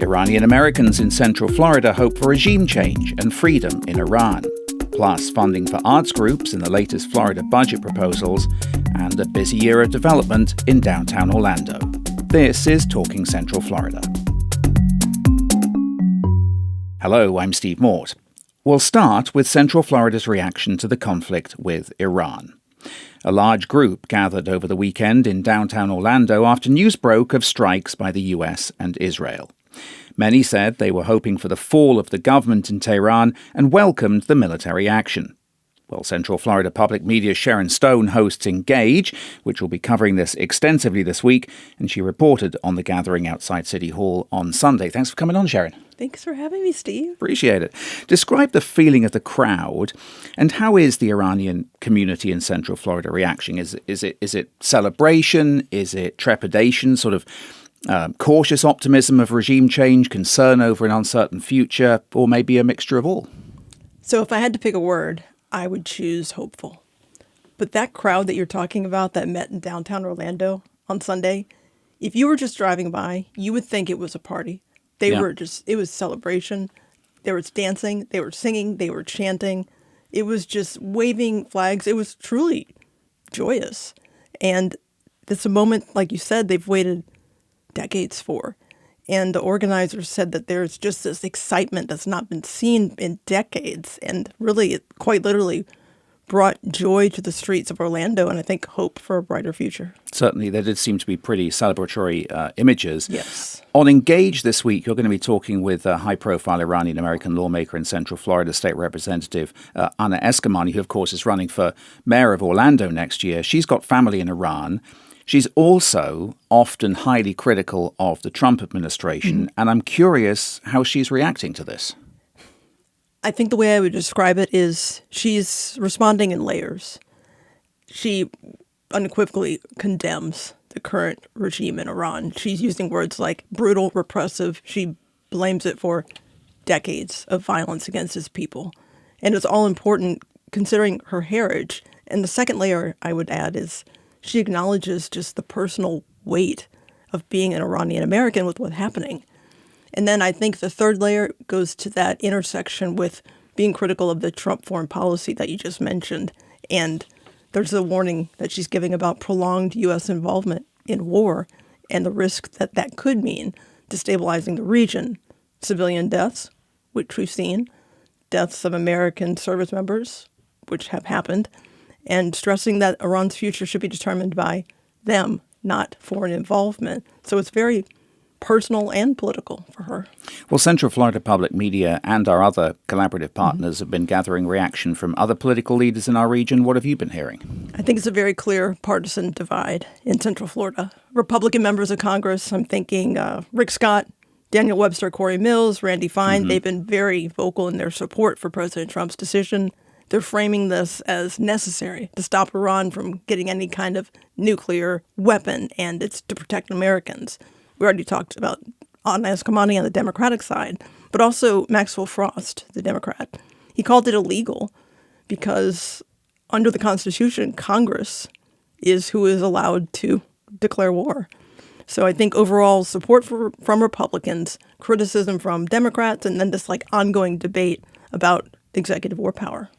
Iranian Americans in Central Florida hope for regime change and freedom in Iran. Plus, funding for arts groups in the latest Florida budget proposals, and a busy year of development in downtown Orlando. This is Talking Central Florida. Hello, I'm Steve Mort. We'll start with Central Florida's reaction to the conflict with Iran. A large group gathered over the weekend in downtown Orlando after news broke of strikes by the US and Israel. Many said they were hoping for the fall of the government in Tehran and welcomed the military action. Well, Central Florida Public Media's Sharon Stone hosts Engage, which will be covering this extensively this week, and she reported on the gathering outside City Hall on Sunday. Thanks for coming on, Sharon. Thanks for having me, Steve. Appreciate it. Describe the feeling of the crowd, and how is the Iranian community in Central Florida reacting? Is it celebration? Is it trepidation, sort of cautious optimism of regime change, concern over an uncertain future, or maybe a mixture of all? So if I had to pick a word, I would choose hopeful. But that crowd that you're talking about that met in downtown Orlando on Sunday, if you were just driving by, you would think it was a party. It was celebration. There was dancing, they were singing, they were chanting. It was just waving flags. It was truly joyous. And it's a moment, like you said, they've waited decades for. And the organizers said that there's just this excitement that's not been seen in decades. And really, it quite literally brought joy to the streets of Orlando and I think hope for a brighter future. Certainly, there did seem to be pretty celebratory images. Yes. On Engage this week, you're going to be talking with a high-profile Iranian-American lawmaker in Central Florida, State Representative Anna Eskamani, who, of course, is running for mayor of Orlando next year. She's got family in Iran. She's also often highly critical of the Trump administration, and I'm curious how she's reacting to this. I think the way I would describe it is she's responding in layers. She unequivocally condemns the current regime in Iran. She's using words like brutal, repressive. She blames it for decades of violence against its people. And it's all important considering her heritage. And the second layer I would add is she acknowledges just the personal weight of being an Iranian American with what's happening. And then I think the third layer goes to that intersection with being critical of the Trump foreign policy that you just mentioned. And there's a warning that she's giving about prolonged U.S. involvement in war and the risk that that could mean destabilizing the region. Civilian deaths, which we've seen, deaths of American service members, which have happened, and stressing that Iran's future should be determined by them, not foreign involvement. So it's very personal and political for her. Well, Central Florida Public Media and our other collaborative partners have been gathering reaction from other political leaders in our region. What have you been hearing? I think it's a very clear partisan divide in Central Florida. Republican members of Congress, I'm thinking Rick Scott, Daniel Webster, Corey Mills, Randy Fine, they've been very vocal in their support for President Trump's decision. They're framing this as necessary to stop Iran from getting any kind of nuclear weapon, and it's to protect Americans. We already talked about Anna Eskamani on the Democratic side, but also Maxwell Frost, the Democrat. He called it illegal because under the Constitution, Congress is who is allowed to declare war. So I think overall support from Republicans, criticism from Democrats, and then this ongoing debate about executive war power.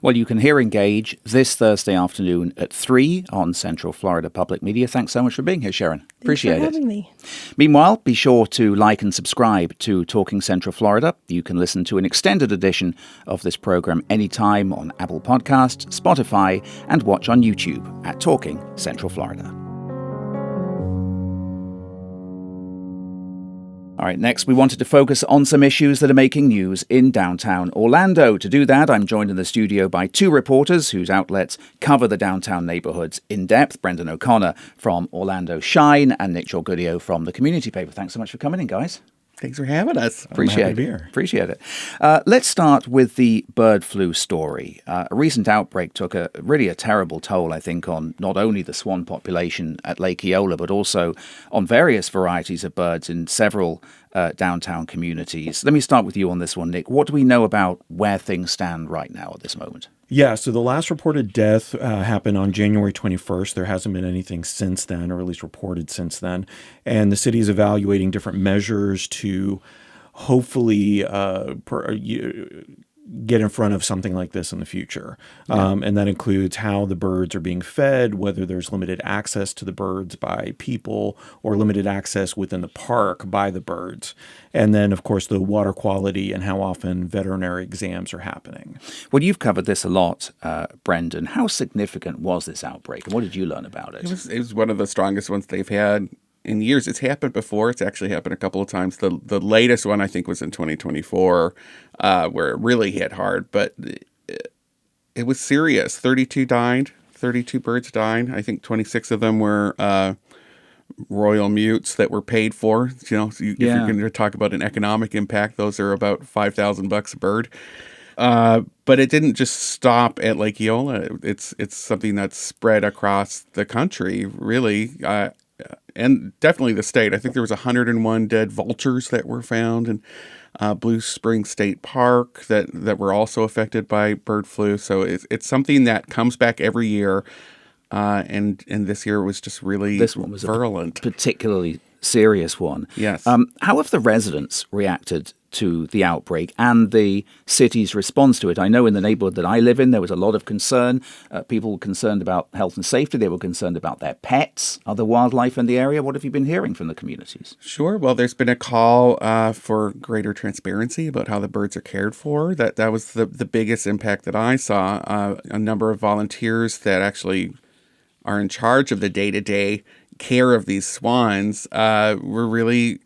Well, you can hear Engage this Thursday afternoon at 3 on Central Florida Public Media. Thanks so much for being here, Sharon. Appreciate it. Thanks for having me. Meanwhile, be sure to like and subscribe to Talking Central Florida. You can listen to an extended edition of this program anytime on Apple Podcasts, Spotify, and watch on YouTube at Talking Central Florida. All right, next we wanted to focus on some issues that are making news in downtown Orlando. To do that, I'm joined in the studio by two reporters whose outlets cover the downtown neighborhoods in depth, Brendan O'Connor from Orlando Shine and Nick Georgoudiou from the community paper. Thanks so much for coming in, guys. Thanks for having us. Appreciate it. Let's start with the bird flu story. A recent outbreak took a terrible toll, I think, on not only the swan population at Lake Osceola, but also on various varieties of birds in several downtown communities. Let me start with you on this one, Nick. What do we know about where things stand right now at this moment? Yeah, so the last reported death happened on January 21st. There hasn't been anything since then, or at least reported since then. And the city is evaluating different measures to hopefully get in front of something like this in the future. And that includes how the birds are being fed, whether there's limited access to the birds by people or limited access within the park by the birds. And then, of course, the water quality and how often veterinary exams are happening. Well, you've covered this a lot, Brendan. How significant was this outbreak, and what did you learn about it? It was one of the strongest ones they've had in years. It's happened before. It's actually happened a couple of times. The latest one, I think, was in 2024, where it really hit hard. But it was serious. 32 died. 32 birds died. I think 26 of them were royal mutes that were paid for. If you're going to talk about an economic impact, those are about $5,000 a bird. But it didn't just stop at Lake Eola. It's something that's spread across the country, really. And definitely the state. I think there was 101 dead vultures that were found in Blue Spring State Park that were also affected by bird flu. So it's something that comes back every year. And this year it was just really This one was virulent. a particularly serious one. Yes. How have the residents reacted to the outbreak and the city's response to it? I know in the neighborhood that I live in, there was a lot of concern. People were concerned about health and safety. They were concerned about their pets, other wildlife in the area. What have you been hearing from the communities? Sure. Well, there's been a call for greater transparency about how the birds are cared for. That was the biggest impact that I saw. A number of volunteers that actually are in charge of the day-to-day care of these swans were really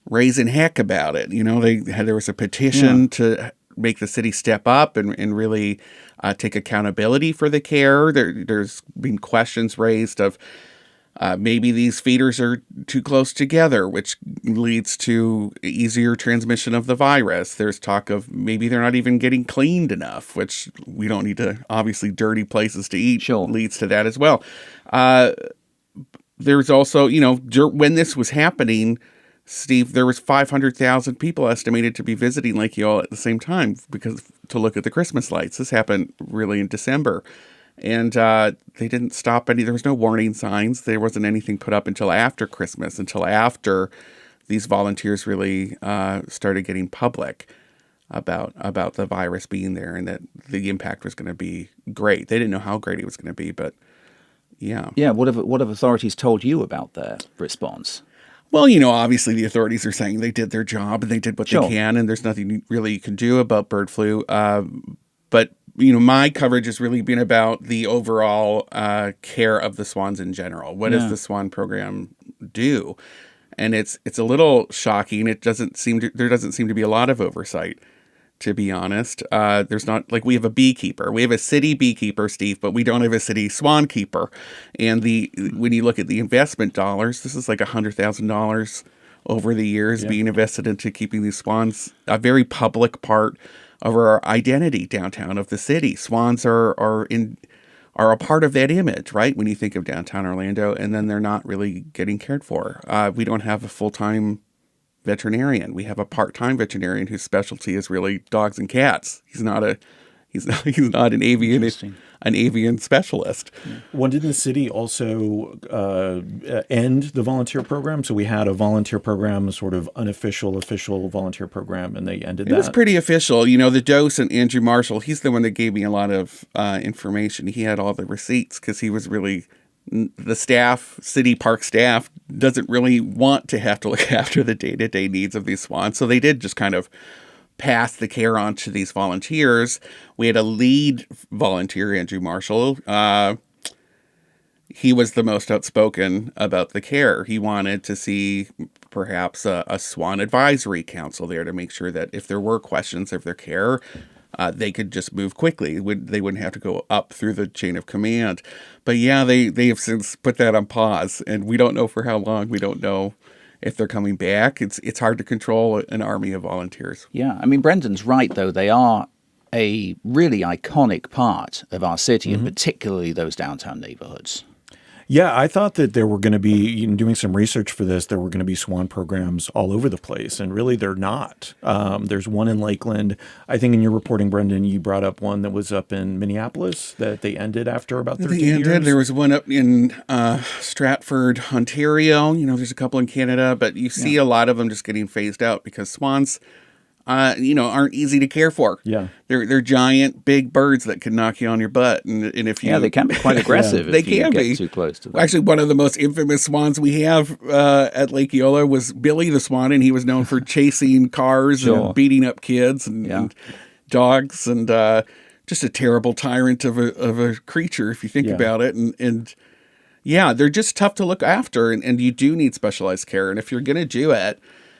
raising heck about it. There was a petition to make the city step up and really take accountability for the care. There's been questions raised of maybe these feeders are too close together, which leads to easier transmission of the virus. There's talk of maybe they're not even getting cleaned enough, which we don't need to, obviously, dirty places to eat leads to that as well. There's also, when this was happening, Steve, there was 500,000 people estimated to be visiting Lake Eola at the same time to look at the Christmas lights. This happened really in December. And they didn't stop any. There was no warning signs. There wasn't anything put up until after Christmas, until after these volunteers really started getting public about the virus being there and that the impact was going to be great. They didn't know how great it was going to be, but yeah. Yeah, what have authorities told you about their response? Well, obviously the authorities are saying they did their job and they did what they can, and there's nothing really you can do about bird flu. But my coverage has really been about the overall care of the swans in general. What does the swan program do? And it's a little shocking. There doesn't seem to be a lot of oversight, to be honest. There's not, like, we have a beekeeper. We have a city beekeeper, Steve, but we don't have a city swan keeper. And when you look at the investment dollars, this is like $100,000 over the years being invested into keeping these swans a very public part of our identity downtown of the city. Swans are a part of that image, right? When you think of downtown Orlando, and then they're not really getting cared for. We don't have a full-time veterinarian. We have a part-time veterinarian whose specialty is really dogs and cats. He's not an avian specialist. Well, didn't the city also end the volunteer program? So we had a volunteer program, a sort of unofficial, official volunteer program, and they ended that. It was pretty official. The docent, Andrew Marshall, he's the one that gave me a lot of information. He had all the receipts because he was really, the staff, city park staff, doesn't really want to have to look after the day-to-day needs of these swans. So they did just kind of pass the care on to these volunteers. We had a lead volunteer, Andrew Marshall. He was the most outspoken about the care. He wanted to see perhaps a swan advisory council there to make sure that if there were questions of their care, they could just move quickly. They wouldn't have to go up through the chain of command. But yeah, they have since put that on pause, and we don't know for how long. We don't know if they're coming back. It's hard to control an army of volunteers. Yeah, I mean, Brendan's right, though. They are a really iconic part of our city, and particularly those downtown neighborhoods. Yeah, I thought that there were going to be, doing some research for this, there were going to be swan programs all over the place, and really they're not. There's one in Lakeland. I think in your reporting, Brendan, you brought up one that was up in Minneapolis that they ended after about 13 years. There was one up in Stratford, Ontario. There's a couple in Canada, but you see a lot of them just getting phased out because swans aren't easy to care for. Yeah. They're giant, big birds that can knock you on your butt. And if you... they can be quite aggressive if you get too close to them. Actually, one of the most infamous swans we have at Lake Eola was Billy the Swan, and he was known for chasing cars and beating up kids and dogs, and just a terrible tyrant of a creature, if you think about it. And they're just tough to look after, and you do need specialized care. And if you're going to do it,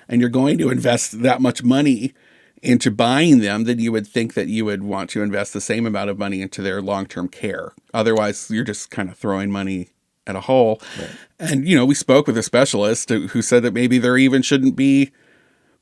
and you're going to invest that much money into buying them, then you would think that you would want to invest the same amount of money into their long-term care. Otherwise, you're just kind of throwing money at a hole. Right. And, we spoke with a specialist who said that maybe there even shouldn't be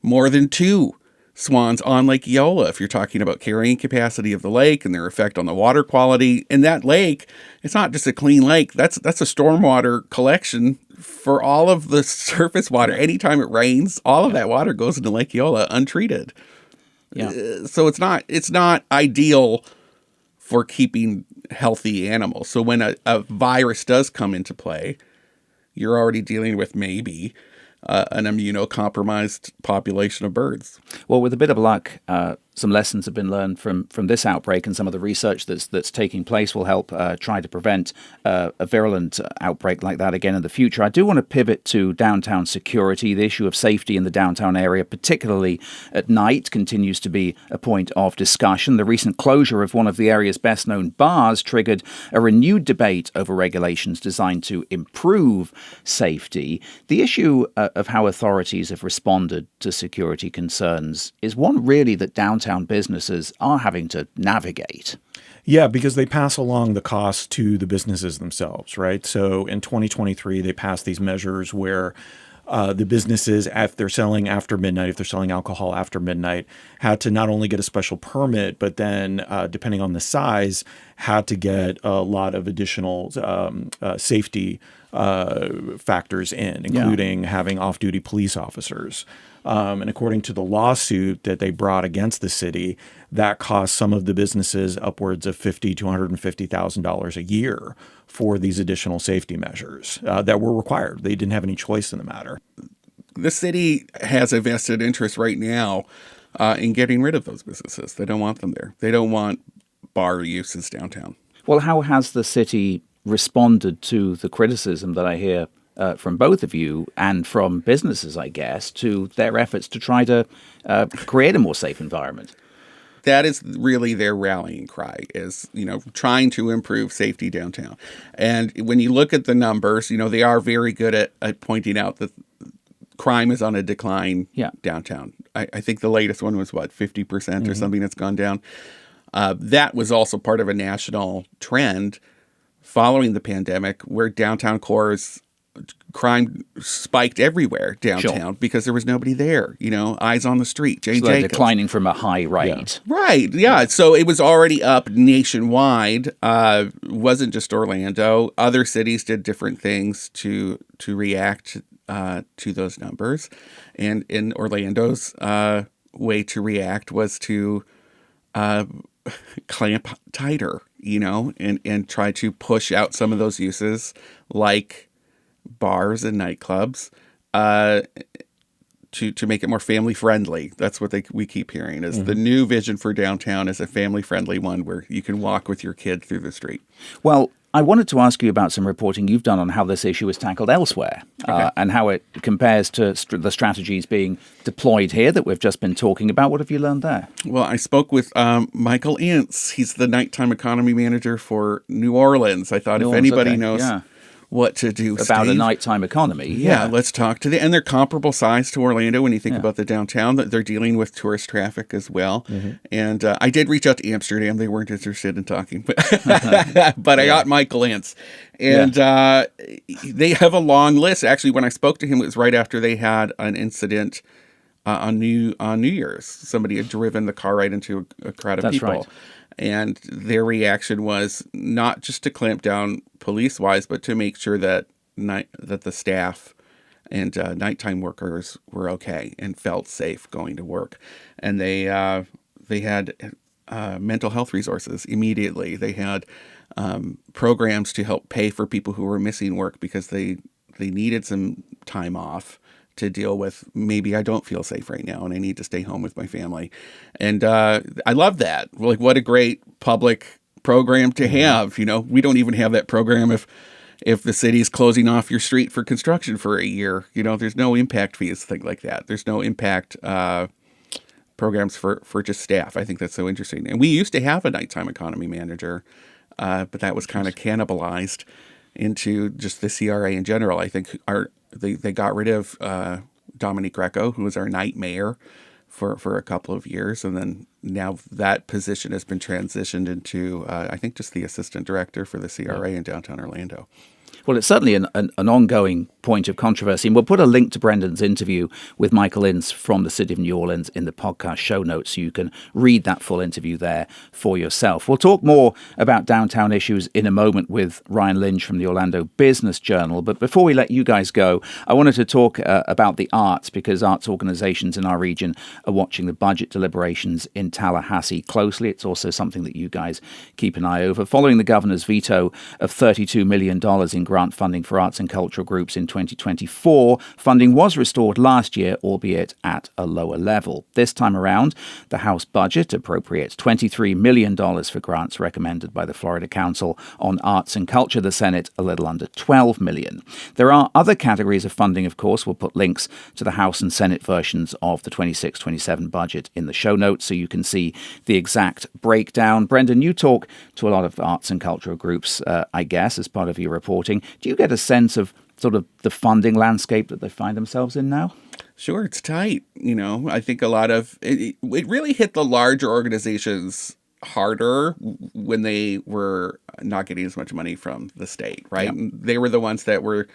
more than 2 swans on Lake Eola if you're talking about carrying capacity of the lake and their effect on the water quality. And that lake, it's not just a clean lake. That's a stormwater collection for all of the surface water. Anytime it rains, all of that water goes into Lake Eola untreated. Yeah. So it's not ideal for keeping healthy animals. So when a virus does come into play, you're already dealing with maybe an immunocompromised population of birds. Well, with a bit of luck, some lessons have been learned from this outbreak, and some of the research that's taking place will help try to prevent a virulent outbreak like that again in the future. I do want to pivot to downtown security. The issue of safety in the downtown area, particularly at night, continues to be a point of discussion. The recent closure of one of the area's best-known bars triggered a renewed debate over regulations designed to improve safety. The issue of how authorities have responded to security concerns is one really that downtown businesses are having to navigate. Yeah, because they pass along the cost to the businesses themselves, right? So in 2023, they passed these measures where the businesses, if they're selling after midnight, if they're selling alcohol after midnight, had to not only get a special permit, but then, depending on the size, had to get a lot of additional safety factors in, including having off-duty police officers. And according to the lawsuit that they brought against the city, that cost some of the businesses upwards of $50,000 to $150,000 a year for these additional safety measures that were required. They didn't have any choice in the matter. The city has a vested interest right now in getting rid of those businesses. They don't want them there. They don't want bar uses downtown. Well, how has the city responded to the criticism that I hear from both of you and from businesses, I guess, to their efforts to try to create a more safe environment? That is really their rallying cry, is, trying to improve safety downtown. And when you look at the numbers, they are very good at pointing out that crime is on a decline downtown. I think the latest one was, 50% or something that's gone down. That was also part of a national trend following the pandemic where downtown cores crime spiked everywhere downtown because there was nobody there, eyes on the street. So they're declining from a high rate. Yeah. Right. Yeah. So it was already up nationwide. Wasn't just Orlando. Other cities did different things to react to those numbers. And in Orlando's way to react was to clamp tighter, and try to push out some of those uses like bars and nightclubs to make it more family friendly. That's what we keep hearing is the new vision for downtown is a family friendly one where you can walk with your kid through the street. Well, I wanted to ask you about some reporting you've done on how this issue is tackled elsewhere and how it compares to the strategies being deployed here that we've just been talking about. What have you learned there? Well, I spoke with Michael Ince. He's the nighttime economy manager for New Orleans. I thought if anybody knows what to do about a nighttime economy. Yeah, let's talk to them. And they're comparable size to Orlando when you think about the downtown. They're dealing with tourist traffic as well. And I did reach out to Amsterdam. They weren't interested in talking, but I got Michael Ince. And they have a long list. Actually, when I spoke to him, it was right after they had an incident on New Year's. Somebody had driven the car right into a crowd of people. Right. And their reaction was not just to clamp down police-wise, but to make sure that that the staff and nighttime workers were okay and felt safe going to work. And they had mental health resources immediately. They had programs to help pay for people who were missing work because they needed some time off to deal with, maybe I don't feel safe right now and I need to stay home with my family. And I love that. Like, what a great public program to have. You know, we don't even have that program if the city's closing off your street for construction for a year. You know, there's no impact fees, things like that. There's no impact programs for just staff. I think that's so interesting. And we used to have a nighttime economy manager, but that was kind of cannibalized into just the CRA in general. I think they got rid of Dominique Greco, who was our night mayor for a couple of years. And then now that position has been transitioned into, I think, just the assistant director for the CRA in downtown Orlando. Well, it's certainly an ongoing point of controversy. And we'll put a link to Brendan's interview with Michael Ince from the City of New Orleans in the podcast show notes, so you can read that full interview there for yourself. We'll talk more about downtown issues in a moment with Ryan Lynch from the Orlando Business Journal. But before we let you guys go, I wanted to talk about the arts, because arts organizations in our region are watching the budget deliberations in Tallahassee closely. It's also something that you guys keep an eye over. Following the governor's veto of $32 million in grant funding for arts and cultural groups in 2024, funding was restored last year, albeit at a lower level. This time around, the House budget appropriates $23 million for grants recommended by the Florida Council on Arts and Culture. The Senate, a little under $12 million. There are other categories of funding, of course. We'll put links to the House and Senate versions of the 26-27 budget in the show notes so you can see the exact breakdown. Brendan, you talk to a lot of arts and cultural groups, I guess, as part of your reporting. Do you get a sense of sort of the funding landscape that they find themselves in now? Sure, it's tight. You know, I think a lot of it really hit the larger organizations harder when they were not getting as much money from the state, right? Yep. And they were the ones that were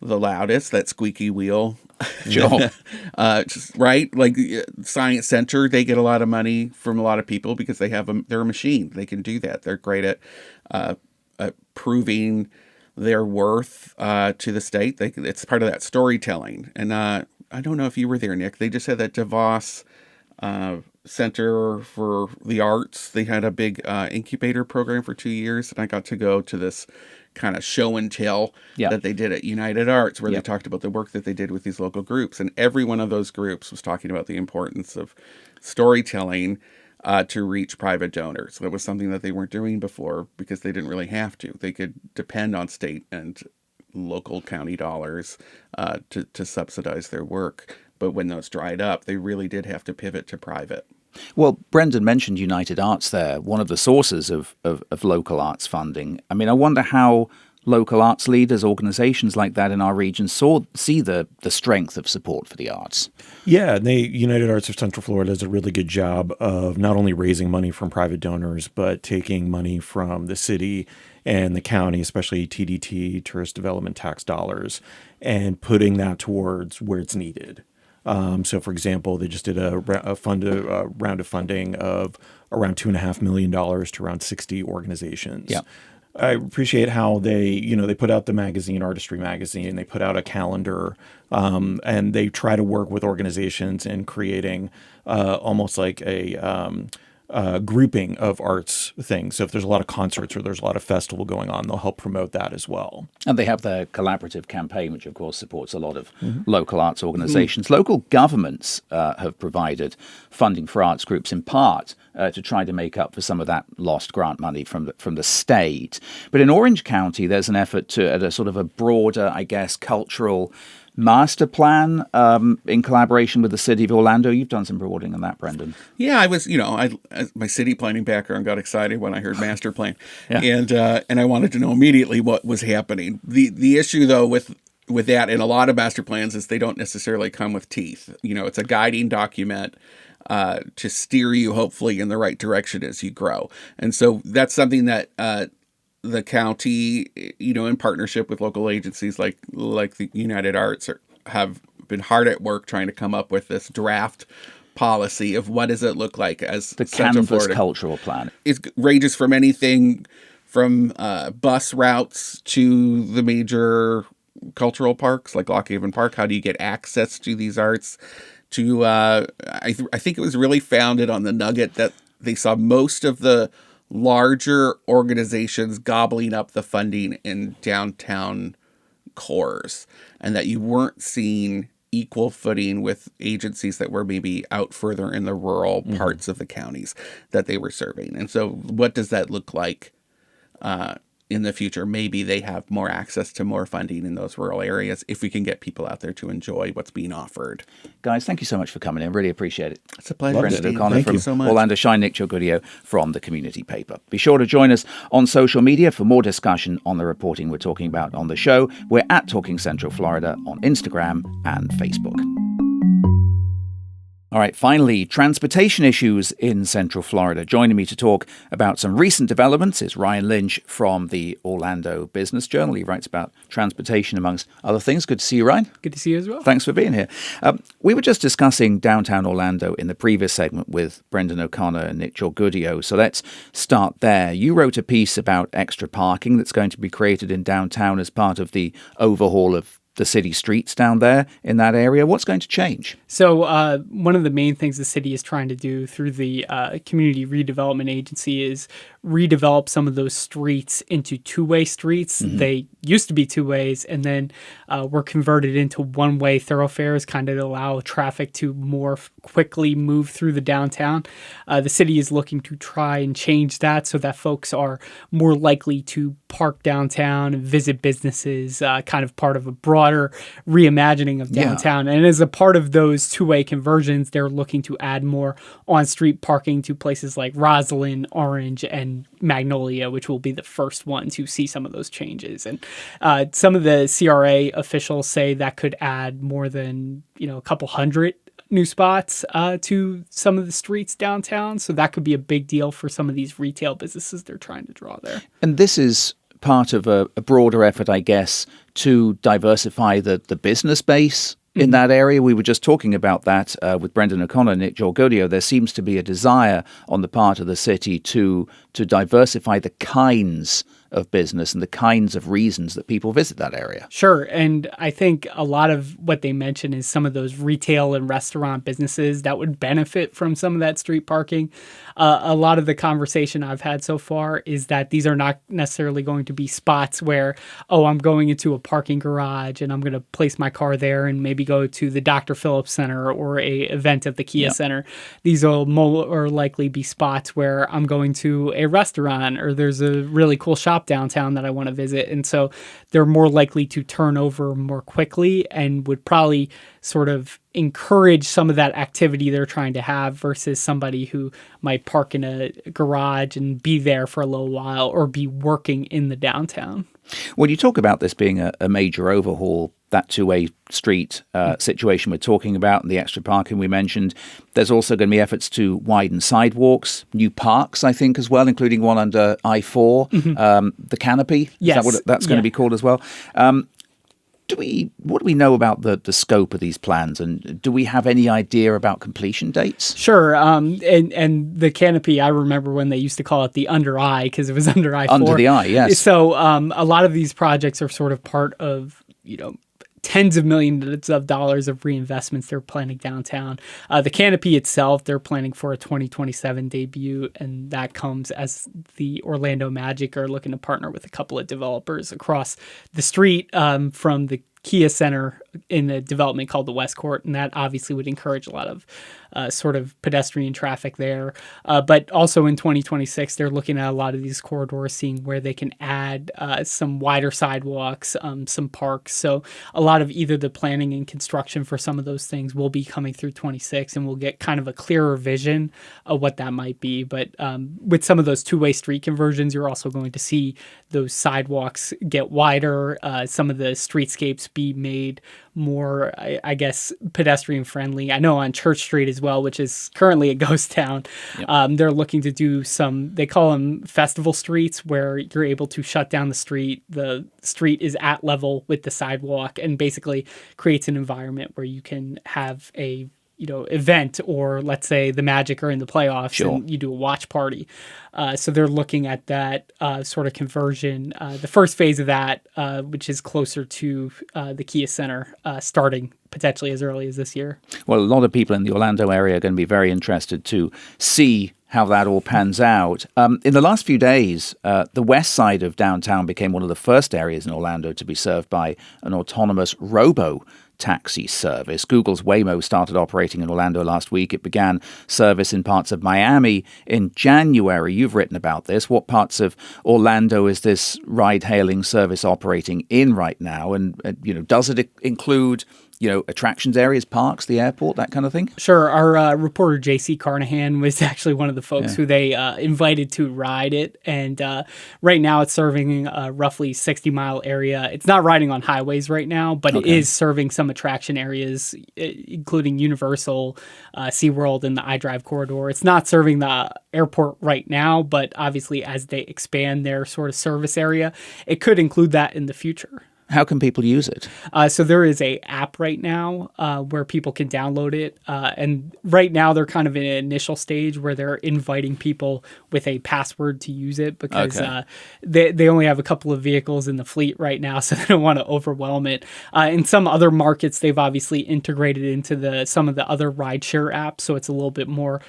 the loudest, that squeaky wheel. Sure. Right? Like Science Center, they get a lot of money from a lot of people because they're a machine. They can do that. They're great at proving their worth to the state. It's part of that storytelling. And I don't know if you were there, Nick. They just had that DeVos Center for the Arts. They had a big incubator program for 2 years, and I got to go to this kind of show and tell that they did at United Arts, where they talked about the work that they did with these local groups. And every one of those groups was talking about the importance of storytelling to reach private donors. That was something that they weren't doing before because they didn't really have to. They could depend on state and local county dollars to subsidize their work. But when those dried up, they really did have to pivot to private. Well, Brendan mentioned United Arts there, one of the sources of local arts funding. I mean, I wonder how local arts leaders, organizations like that in our region see the strength of support for the arts. Yeah, United Arts of Central Florida does a really good job of not only raising money from private donors, but taking money from the city and the county, especially TDT, tourist development tax dollars, and putting that towards where it's needed. So, for example, they just did a round of funding of around $2.5 million to around 60 organizations. Yeah. I appreciate how they put out the magazine, Artistry Magazine. They put out a calendar, and they try to work with organizations in creating almost like a grouping of arts things. So if there's a lot of concerts or there's a lot of festival going on, they'll help promote that as well. And they have their collaborative campaign, which of course supports a lot of local arts organizations. Local governments have provided funding for arts groups in part to try to make up for some of that lost grant money from the state. But in Orange County, there's an effort at a sort of a broader, I guess, cultural master plan in collaboration with the city of Orlando. You've done some reporting on that, Brendan. Yeah, I was, my city planning background got excited when I heard master plan, and I wanted to know immediately what was happening. The issue though with that and a lot of master plans is they don't necessarily come with teeth. It's a guiding document to steer you hopefully in the right direction as you grow, and so that's something that the county, in partnership with local agencies like the United Arts have been hard at work trying to come up with this draft policy of what does it look like as The Central Canvas Florida. cultural plan. It ranges from anything from bus routes to the major cultural parks like Lock Haven Park. How do you get access to these arts? To I think it was really founded on the nugget that they saw most of the larger organizations gobbling up the funding in downtown cores, and that you weren't seeing equal footing with agencies that were maybe out further in the rural parts of the counties that they were serving. And so what does that look like in the future? Maybe they have more access to more funding in those rural areas if we can get people out there to enjoy what's being offered. Guys, thank you so much for coming in. Really appreciate it. It's a pleasure. Brendan Steve. O'Connor Thank from you so much. Orlando Shine, Nick Georgoudiou from the Community Paper. Be sure to join us on social media for more discussion on the reporting we're talking about on the show. We're at Talking Central Florida on Instagram and Facebook. All right, finally, transportation issues in Central Florida. Joining me to talk about some recent developments is Ryan Lynch from the Orlando Business Journal. He writes about transportation, amongst other things. Good to see you, Ryan. Good to see you as well. Thanks for being here. We were just discussing downtown Orlando in the previous segment with Brendan O'Connor and Nick Georgoudiou, so let's start there. You wrote a piece about extra parking that's going to be created in downtown as part of the overhaul of the city streets down there in that area. What's going to change? So one of the main things the city is trying to do through the Community Redevelopment Agency is redevelop some of those streets into two-way streets. Mm-hmm. They used to be two ways and then were converted into one-way thoroughfares, kind of to allow traffic to more quickly move through the downtown. The city is looking to try and change that so that folks are more likely to park downtown and visit businesses, kind of part of a broader reimagining of downtown. Yeah. And as a part of those two-way conversions, they're looking to add more on-street parking to places like Roslyn, Orange, and Magnolia, which will be the first one to see some of those changes. And some of the CRA officials say that could add more than, a couple hundred new spots to some of the streets downtown. So that could be a big deal for some of these retail businesses they're trying to draw there. And this is part of a broader effort, I guess, to diversify the business base in that area. We were just talking about that with Brendan O'Connor and Nick Georgoudiou. There seems to be a desire on the part of the city to diversify the kinds of business and the kinds of reasons that people visit that area. Sure. And I think a lot of what they mention is some of those retail and restaurant businesses that would benefit from some of that street parking. A lot of the conversation I've had so far is that these are not necessarily going to be spots where, I'm going into a parking garage and I'm going to place my car there and maybe go to the Dr. Phillips Center or a event at the Kia Center. These will more likely be spots where I'm going to a restaurant or there's a really cool shop downtown that I want to visit. And so they're more likely to turn over more quickly and would probably sort of encourage some of that activity they're trying to have versus somebody who might park in a garage and be there for a little while or be working in the downtown. When you talk about this being a major overhaul, that two-way street situation we're talking about and the extra parking we mentioned, there's also going to be efforts to widen sidewalks, new parks, I think, as well, including one under I-4, the Canopy. Yes. Is that what that's going to be called as well? What do we know about the scope of these plans, and do we have any idea about completion dates? Sure. And the Canopy, I remember when they used to call it the under eye because it was under I-4. Under the eye, yes. So a lot of these projects are sort of part of, tens of millions of dollars of reinvestments they're planning downtown. The Canopy itself, they're planning for a 2027 debut, and that comes as the Orlando Magic are looking to partner with a couple of developers across the street from the Kia Center in a development called the West Court, and that obviously would encourage a lot of sort of pedestrian traffic there. But also in 2026, they're looking at a lot of these corridors, seeing where they can add some wider sidewalks, some parks. So a lot of either the planning and construction for some of those things will be coming through 26, and we'll get kind of a clearer vision of what that might be. But with some of those two-way street conversions, you're also going to see those sidewalks get wider, some of the streetscapes be made more, I guess, pedestrian friendly. I know on Church Street as well, which is currently a ghost town, they're looking to do they call them festival streets, where you're able to shut down the street. The street is at level with the sidewalk and basically creates an environment where you can have a event, or let's say the Magic are in the playoffs and you do a watch party. So they're looking at that sort of conversion. The first phase of that, which is closer to the Kia Center, starting potentially as early as this year. Well, a lot of people in the Orlando area are going to be very interested to see how that all pans out. In the last few days, the west side of downtown became one of the first areas in Orlando to be served by an autonomous robo-taxi service. Google's Waymo started operating in Orlando last week. It began service in parts of Miami in January. You've written about this. What parts of Orlando is this ride-hailing service operating in right now? And does it include attractions areas, parks, the airport, that kind of thing? Sure. Our reporter, JC Carnahan, was actually one of the folks who they invited to ride it. And right now it's serving a roughly 60-mile area. It's not riding on highways right now, but it is serving some attraction areas, including Universal, SeaWorld, and the iDrive corridor. It's not serving the airport right now, but obviously as they expand their sort of service area, it could include that in the future. How can people use it? So there is a app right now where people can download it. And right now they're kind of in an initial stage where they're inviting people with a password to use it because they only have a couple of vehicles in the fleet right now, so they don't want to overwhelm it. In some other markets, they've obviously integrated into some of the other rideshare apps, so it's a little bit more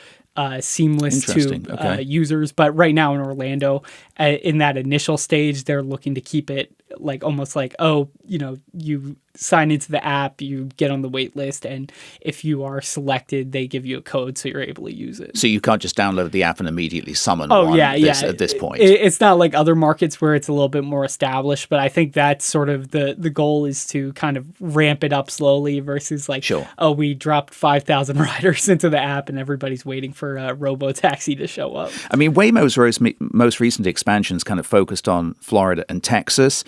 seamless to users. But right now in Orlando, in that initial stage, they're looking to keep it almost like, you sign into the app, you get on the wait list, and if you are selected, they give you a code so you're able to use it. So you can't just download the app and immediately summon one at this point. It's not like other markets where it's a little bit more established, but I think that's sort of the goal, is to kind of ramp it up slowly versus we dropped 5,000 riders into the app and everybody's waiting for a robo-taxi to show up. I mean, Waymo's most recent expansions kind of focused on Florida and Texas.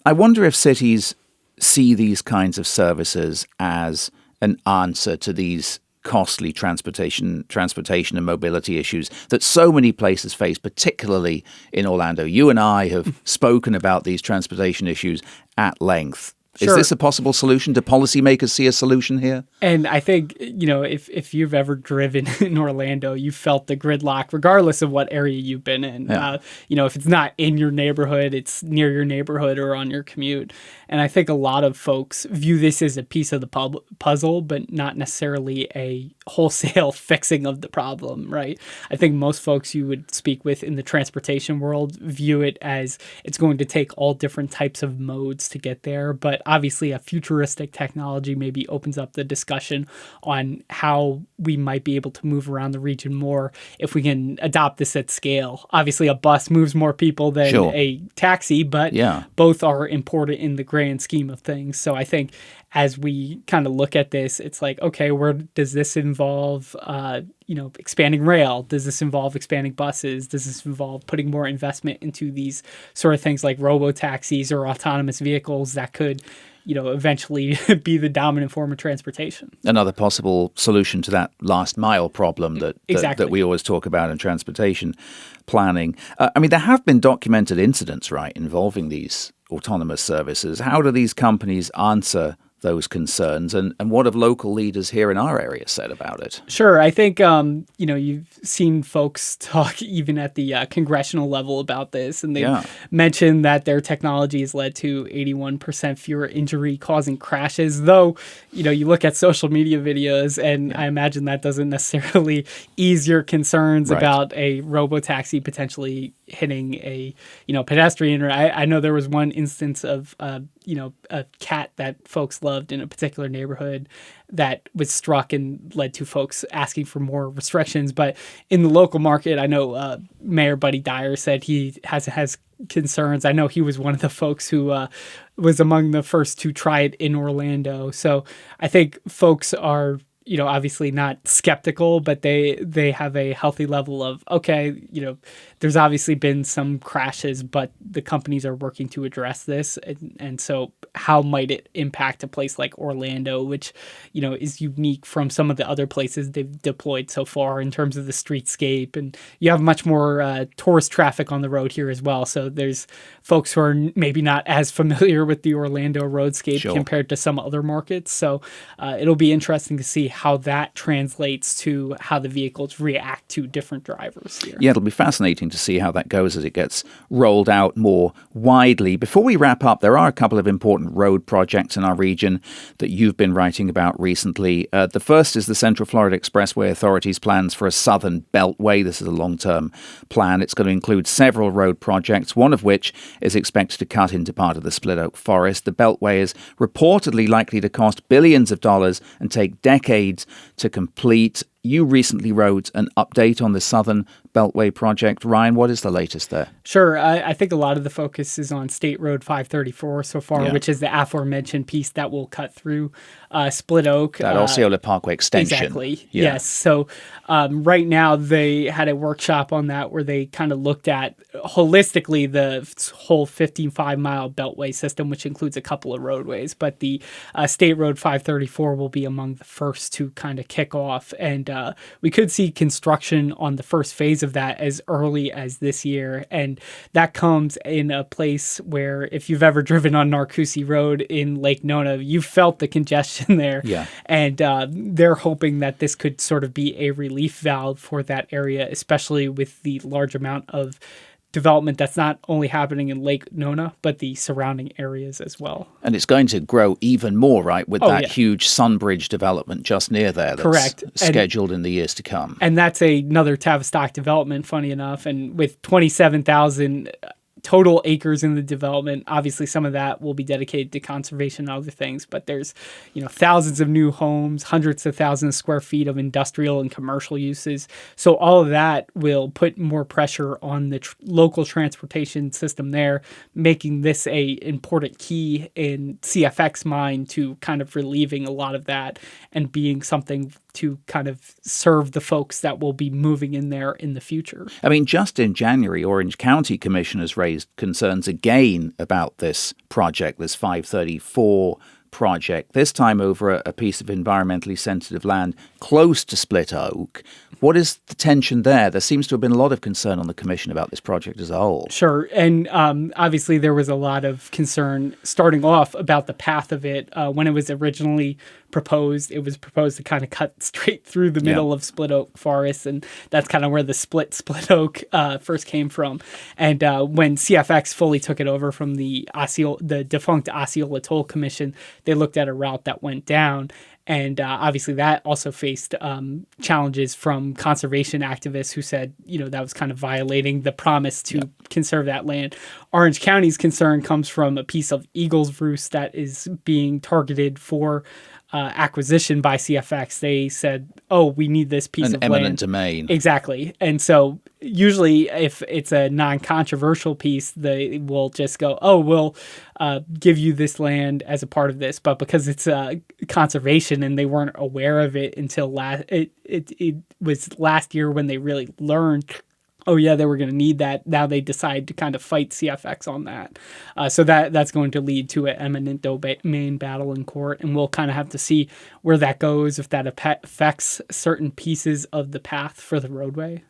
I wonder if cities see these kinds of services as an answer to these costly transportation and mobility issues that so many places face, particularly in Orlando. You and I have spoken about these transportation issues at length. Sure. Is this a possible solution? Do policymakers see a solution here? And I think, if you've ever driven in Orlando, you felt the gridlock, regardless of what area you've been in. Yeah. If it's not in your neighborhood, it's near your neighborhood or on your commute. And I think a lot of folks view this as a piece of the puzzle, but not necessarily a wholesale fixing of the problem, right? I think most folks you would speak with in the transportation world view it as it's going to take all different types of modes to get there. But obviously a futuristic technology maybe opens up the discussion on how we might be able to move around the region more if we can adopt this at scale. Obviously a bus moves more people than a taxi, but both are important in the grand scheme of things. So I think as we kind of look at this, it's like, okay, where does this involve, expanding rail? Does this involve expanding buses? Does this involve putting more investment into these sort of things like robo-taxis or autonomous vehicles that could, eventually be the dominant form of transportation? Another possible solution to that last mile problem that we always talk about in transportation planning. There have been documented incidents, right, involving these autonomous services. How do these companies answer those concerns, and what have local leaders here in our area said about it? Sure. I think, you've seen folks talk even at the congressional level about this, and they mentioned that their technology has led to 81% fewer injury-causing crashes, though, you look at social media videos, and I imagine that doesn't necessarily ease your concerns about a robo-taxi potentially hitting a, pedestrian. Or I know there was one instance of, a cat that folks loved in a particular neighborhood that was struck and led to folks asking for more restrictions. But in the local market, I know Mayor Buddy Dyer said he has concerns. I know he was one of the folks who was among the first to try it in Orlando. So I think folks are, obviously not skeptical, but they have a healthy level of, okay, there's obviously been some crashes, but the companies are working to address this. And so how might it impact a place like Orlando, which, is unique from some of the other places they've deployed so far in terms of the streetscape. And you have much more tourist traffic on the road here as well. So there's folks who are maybe not as familiar with the Orlando roadscape compared to some other markets. So it'll be interesting to see how that translates to how the vehicles react to different drivers here. Yeah, it'll be fascinating to see how that goes as it gets rolled out more widely. Before we wrap up, there are a couple of important road projects in our region that you've been writing about recently. The first is the Central Florida Expressway Authority's plans for a southern beltway. This is a long-term plan. It's going to include several road projects, one of which is expected to cut into part of the split oak forest. The beltway is reportedly likely to cost billions of dollars and take decades to complete. You recently wrote an update on the Southern Beltway project. Ryan, what is the latest there? Sure. I think a lot of the focus is on State Road 534 so far, which is the aforementioned piece that will cut through Split Oak. That Osceola Parkway extension. Exactly. Yeah. Yes. So right now they had a workshop on that where they kind of looked at holistically the whole 55-mile beltway system, which includes a couple of roadways. But the State Road 534 will be among the first to kind of kick off. And we could see construction on the first phase of that as early as this year. And that comes in a place where if you've ever driven on Narcoossee Road in Lake Nona, you've felt the congestion there. Yeah. And they're hoping that this could sort of be a relief valve for that area, especially with the large amount of development that's not only happening in Lake Nona, but the surrounding areas as well. And it's going to grow even more, right, with huge Sunbridge development just near there that's correct. Scheduled in the years to come. And that's another Tavistock development, funny enough, and with 27,000 total acres in the development. Obviously, some of that will be dedicated to conservation and other things, but there's, thousands of new homes, hundreds of thousands of square feet of industrial and commercial uses. So all of that will put more pressure on the local transportation system there, making this a important key in CFX mind to kind of relieving a lot of that and being something to kind of serve the folks that will be moving in there in the future. I mean, just in January, Orange County commissioners raised concerns again about this project, this 534 project, this time over a piece of environmentally sensitive land close to Split Oak. What is the tension there? There seems to have been a lot of concern on the commission about this project as a whole. Sure. And obviously there was a lot of concern starting off about the path of it. When it was originally proposed, it was proposed to kind of cut straight through the middle of Split Oak Forest. And that's kind of where the Split Oak first came from. And when CFX fully took it over from the defunct Osceola Toll Commission, they looked at a route that went down. And obviously that also faced challenges from conservation activists who said, that was kind of violating the promise to conserve that land. Orange County's concern comes from a piece of Eagle's Roost that is being targeted for acquisition by CFX. They said, we need this piece of land. An eminent domain. Exactly. And so usually if it's a non-controversial piece, they will just go, we'll give you this land as a part of this. But because it's conservation and they weren't aware of it until it was last year when they really learned, they were going to need that. Now they decide to kind of fight CFX on that. So that's going to lead to an eminent domain battle in court. And we'll kind of have to see where that goes, if that affects certain pieces of the path for the roadway.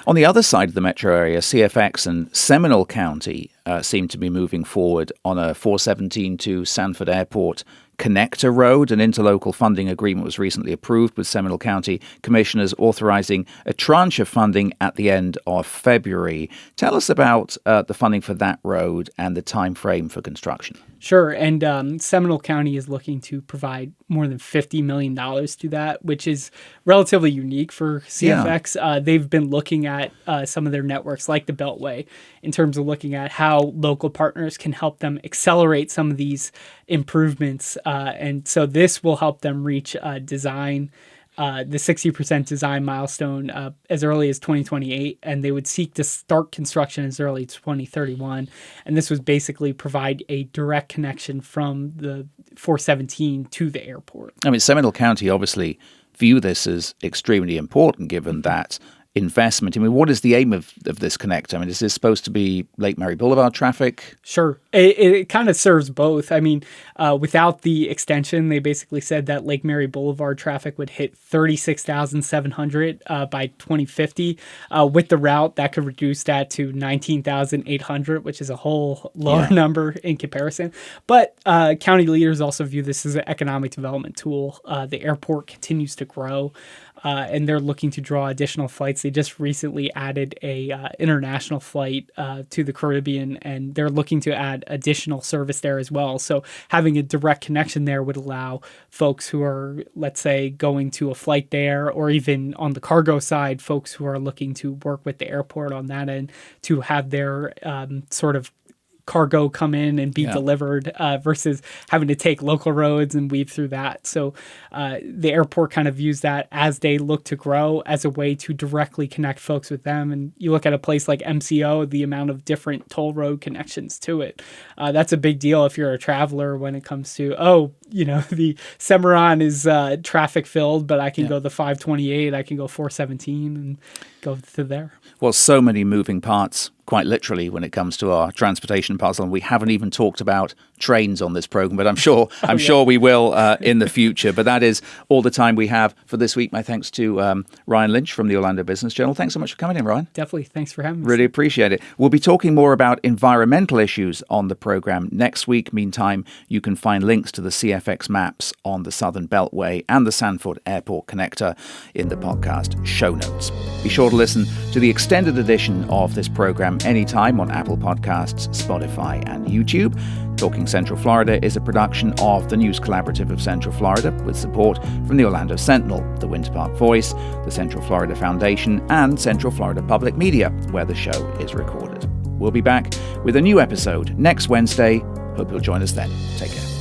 On the other side of the metro area, CFX and Seminole County seem to be moving forward on a 417 to Sanford Airport connector road. An interlocal funding agreement was recently approved with Seminole County commissioners authorizing a tranche of funding at the end of February. Tell us about the funding for that road and the time frame for construction. Sure. And Seminole County is looking to provide more than $50 million to that, which is relatively unique for CFX. Yeah. They've been looking at some of their networks like the Beltway in terms of looking at how local partners can help them accelerate some of these improvements. And so this will help them reach design the 60% design milestone as early as 2028, and they would seek to start construction as early as 2031. And this would basically provide a direct connection from the 417 to the airport. I mean, Seminole County obviously view this as extremely important, given that investment. I mean, what is the aim of this connector? I mean, is this supposed to be Lake Mary Boulevard traffic? Sure. It kind of serves both. I mean, without the extension, they basically said that Lake Mary Boulevard traffic would hit 36,700 by 2050. With the route, that could reduce that to 19,800, which is a whole lower number in comparison. But county leaders also view this as an economic development tool. The airport continues to grow. And they're looking to draw additional flights. They just recently added a international flight to the Caribbean, and they're looking to add additional service there as well. So having a direct connection there would allow folks who are, let's say, going to a flight there, or even on the cargo side, folks who are looking to work with the airport on that end, to have their sort of cargo come in and be delivered versus having to take local roads and weave through that. So the airport kind of views that as they look to grow as a way to directly connect folks with them. And you look at a place like MCO, the amount of different toll road connections to it. That's a big deal if you're a traveler when it comes to, the Cimarron is traffic filled, but I can go the 528, I can go 417 and go to there. Well, so many moving parts, quite literally, when it comes to our transportation puzzle. And we haven't even talked about trains on this program, but I'm sure we will in the future. But that is all the time we have for this week. My thanks to Ryan Lynch from the Orlando Business Journal. Thanks so much for coming in, Ryan. Definitely. Thanks for having me. Really appreciate it. We'll be talking more about environmental issues on the program next week. Meantime, you can find links to the CFX maps on the Southern Beltway and the Sanford Airport connector in the podcast show notes. Be sure to listen to the extended edition of this program anytime on Apple Podcasts, Spotify, and YouTube. Talking Central Florida is a production of the News Collaborative of Central Florida with support from the Orlando Sentinel, the Winter Park Voice, the Central Florida Foundation, and Central Florida Public Media, where the show is recorded. We'll be back with a new episode next Wednesday. Hope you'll join us then. Take care.